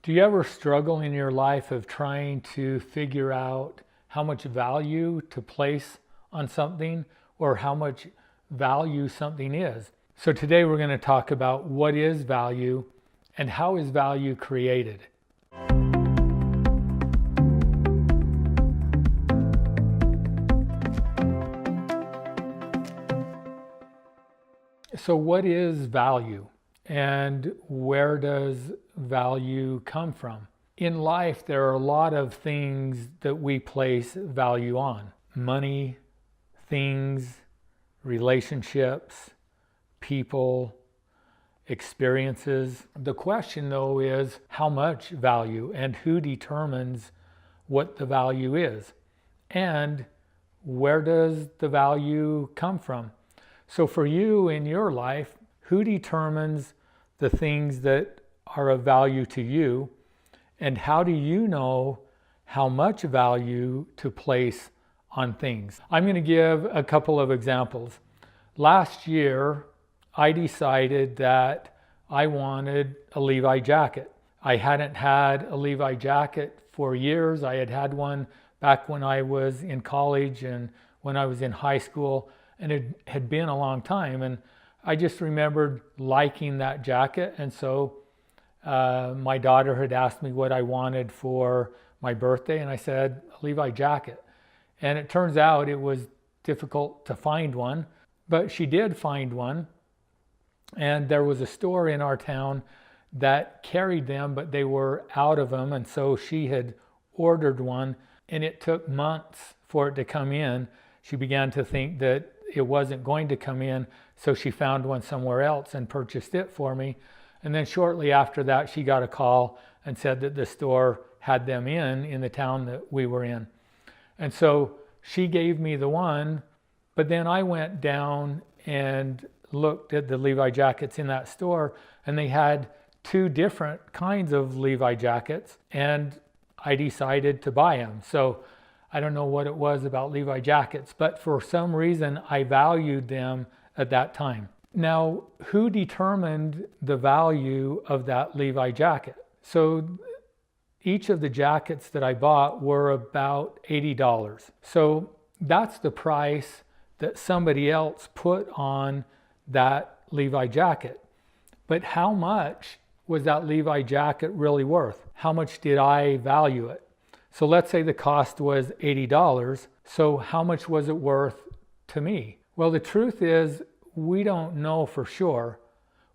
Do you ever struggle in your life of trying to figure out how much value to place on something or how much value something is? So today we're going to talk about what is value and how is value created. So what is value and where does value come from? In life, there are a lot of things that we place value on. Money, things, relationships, people, experiences. The question though is how much value and who determines what the value is and where does the value come from? So for you in your life, who determines the things that are of value to you, and how do you know how much value to place on things? I'm going to give a couple of examples. Last year, I decided that I wanted a Levi jacket. I hadn't had a Levi jacket for years. I had had one back when I was in college and when I was in high school, and it had been a long time. And I just remembered liking that jacket. And so my daughter had asked me what I wanted for my birthday, and I said, a Levi jacket. And it turns out it was difficult to find one, but she did find one. And there was a store in our town that carried them, but they were out of them. And so she had ordered one, and it took months for it to come in. She began to think that it wasn't going to come in, so she found one somewhere else and purchased it for me. And then shortly after that, she got a call and said that the store had them in the town that we were in. And so she gave me the one, but then I went down and looked at the Levi jackets in that store, and they had two different kinds of Levi jackets, and I decided to buy them. So I don't know what it was about Levi jackets, but for some reason I valued them at that time. Now, who determined the value of that Levi jacket? So each of the jackets that I bought were about $80. So that's the price that somebody else put on that Levi jacket. But how much was that Levi jacket really worth? How much did I value it? So let's say the cost was $80. So how much was it worth to me? Well, the truth is we don't know for sure.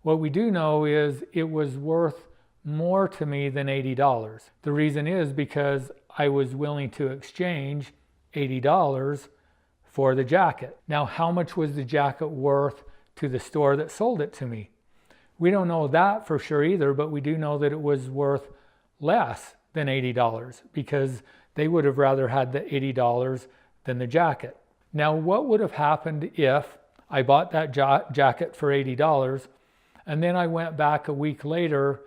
What we do know is it was worth more to me than $80. The reason is because I was willing to exchange $80 for the jacket. Now, how much was the jacket worth to the store that sold it to me? We don't know that for sure either, but we do know that it was worth less than $80 because they would have rather had the $80 than the jacket. Now, what would have happened if I bought that jacket for $80 and then I went back a week later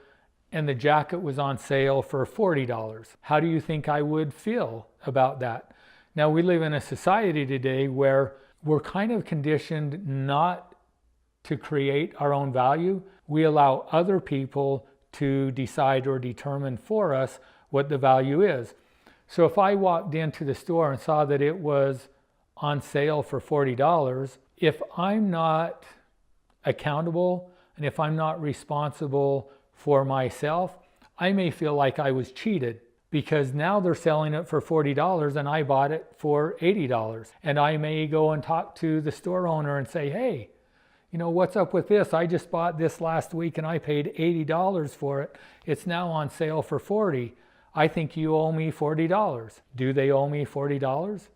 and the jacket was on sale for $40? How do you think I would feel about that? Now, we live in a society today where we're kind of conditioned not to create our own value. We allow other people to decide or determine for us what the value is. So if I walked into the store and saw that it was on sale for $40, if I'm not accountable and if I'm not responsible for myself, I may feel like I was cheated because now they're selling it for $40 and I bought it for $80. And I may go and talk to the store owner and say, hey, you know, what's up with this? I just bought this last week and I paid $80 for it. It's now on sale for $40. I think you owe me $40. Do they owe me $40?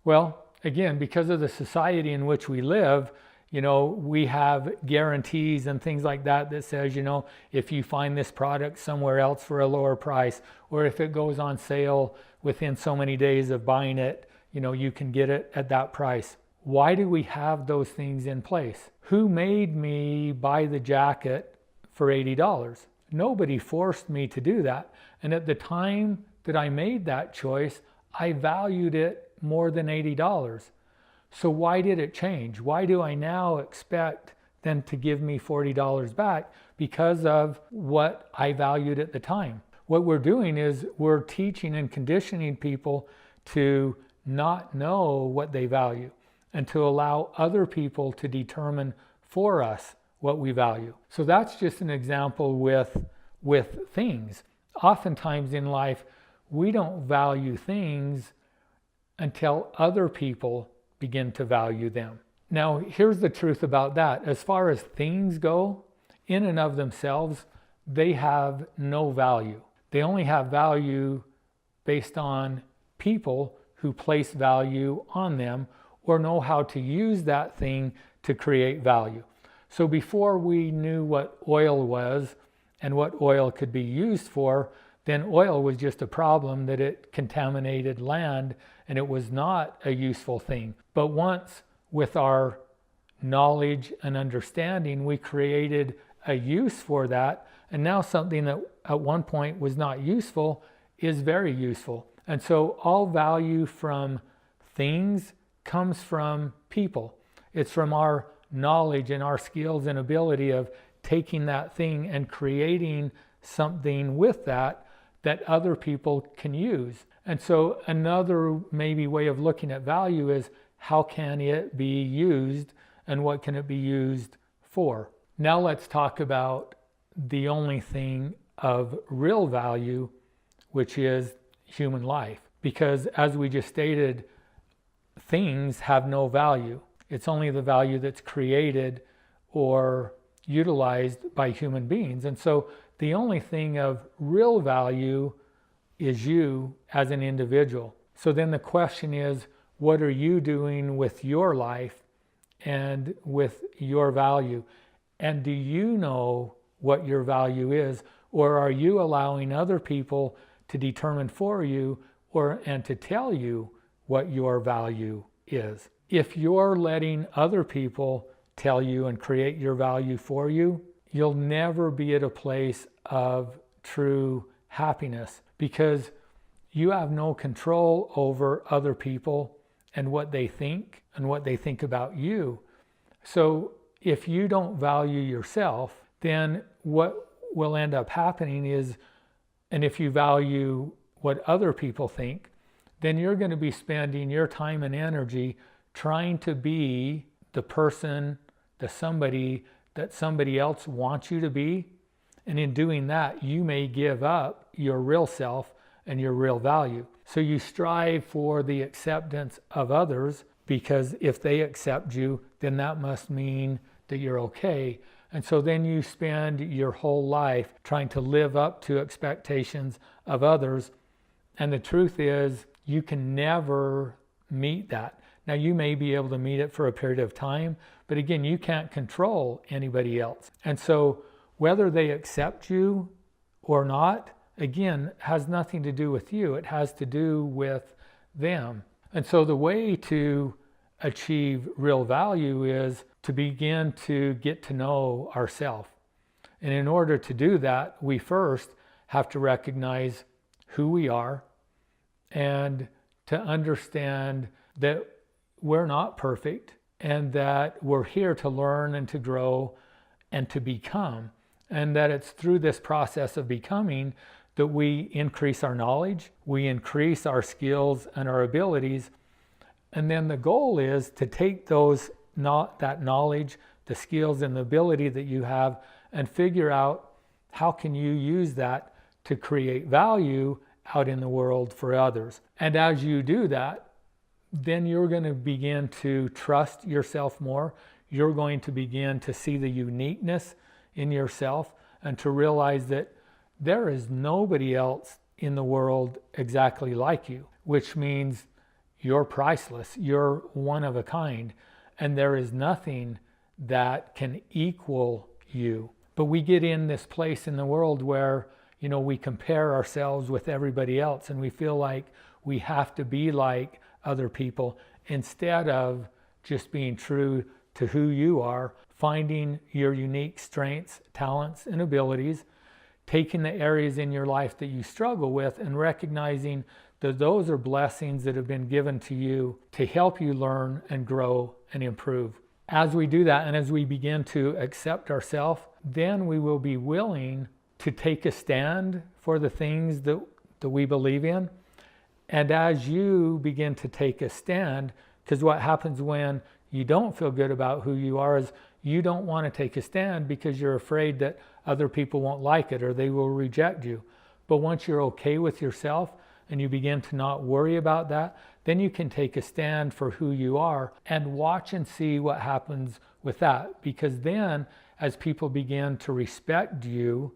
Well, again, because of the society in which we live, you know, we have guarantees and things like that that says, you know, if you find this product somewhere else for a lower price, or if it goes on sale within so many days of buying it, you know, you can get it at that price. Why do we have those things in place? Who made me buy the jacket for $80? Nobody forced me to do that. And at the time that I made that choice, I valued it more than $80. So why did it change? Why do I now expect than to give me $40 back because of what I valued at the time. What we're doing is we're teaching and conditioning people to not know what they value and to allow other people to determine for us what we value. So that's just an example with things. Oftentimes in life, we don't value things until other people begin to value them. Now, here's the truth about that. As far as things go, in and of themselves, they have no value. They only have value based on people who place value on them or know how to use that thing to create value. So before we knew what oil was and what oil could be used for, then oil was just a problem that it contaminated land and it was not a useful thing. But once, with our knowledge and understanding, we created a use for that, and now something that at one point was not useful is very useful. And so all value from things comes from people. It's from our knowledge and our skills and ability of taking that thing and creating something with that other people can use. And so another maybe way of looking at value is how can it be used and what can it be used for? Now let's talk about the only thing of real value, which is human life. Because as we just stated, things have no value. It's only the value that's created or utilized by human beings. And so the only thing of real value is you as an individual. So then the question is, what are you doing with your life and with your value? And do you know what your value is? Or are you allowing other people to determine for you and to tell you what your value is? If you're letting other people tell you and create your value for you, you'll never be at a place of true happiness because you have no control over other people and what they think and what they think about you. So if you don't value yourself, then what will end up happening is, and if you value what other people think, then you're going to be spending your time and energy trying to be the person, the somebody that somebody else wants you to be. And in doing that, you may give up your real self and your real value. So you strive for the acceptance of others because if they accept you, then that must mean that you're okay. And so then you spend your whole life trying to live up to expectations of others. And the truth is, you can never meet that. Now, you may be able to meet it for a period of time, but again, you can't control anybody else. And so whether they accept you or not, again, has nothing to do with you. It has to do with them. And so the way to achieve real value is to begin to get to know ourselves. And in order to do that, we first have to recognize who we are and to understand that we're not perfect and that we're here to learn and to grow and to become. And that it's through this process of becoming that we increase our knowledge, we increase our skills and our abilities. And then the goal is to take that knowledge, the skills and the ability that you have and figure out how can you use that to create value out in the world for others. And as you do that, then you're going to begin to trust yourself more. You're going to begin to see the uniqueness in yourself and to realize that there is nobody else in the world exactly like you, which means you're priceless. You're one of a kind, and there is nothing that can equal you. But we get in this place in the world where, we compare ourselves with everybody else and we feel like we have to be like other people instead of just being true to who you are, finding your unique strengths, talents, and abilities, taking the areas in your life that you struggle with and recognizing that those are blessings that have been given to you to help you learn and grow and improve. As we do that, and as we begin to accept ourselves, then we will be willing to take a stand for the things that we believe in. And as you begin to take a stand, because what happens when you don't feel good about who you are is you don't want to take a stand because you're afraid that other people won't like it or they will reject you. But once you're okay with yourself and you begin to not worry about that, then you can take a stand for who you are and watch and see what happens with that. Because then as people begin to respect you,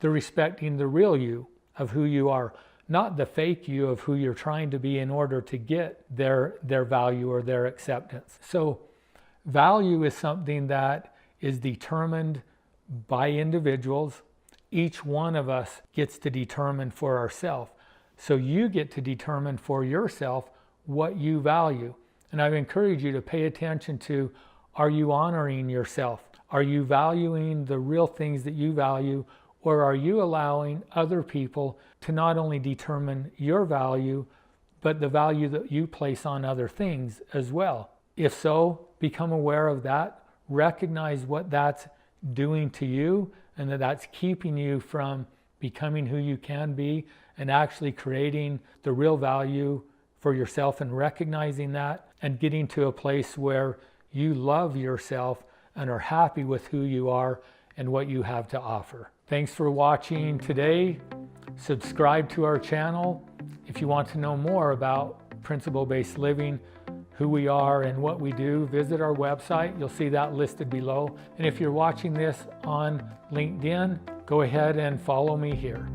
they're respecting the real you of who you are, not the fake you of who you're trying to be in order to get their value or their acceptance. So value is something that is determined by individuals. Each one of us gets to determine for ourselves. So you get to determine for yourself what you value. And I encourage you to pay attention to, are you honoring yourself? Are you valuing the real things that you value? Or are you allowing other people to not only determine your value, but the value that you place on other things as well? If so, become aware of that, recognize what that's doing to you, and that's keeping you from becoming who you can be and actually creating the real value for yourself, and recognizing that and getting to a place where you love yourself and are happy with who you are and what you have to offer. Thanks for watching today. Subscribe to our channel. If you want to know more about principle-based living, who we are and what we do, visit our website. You'll see that listed below. And if you're watching this on LinkedIn, go ahead and follow me here.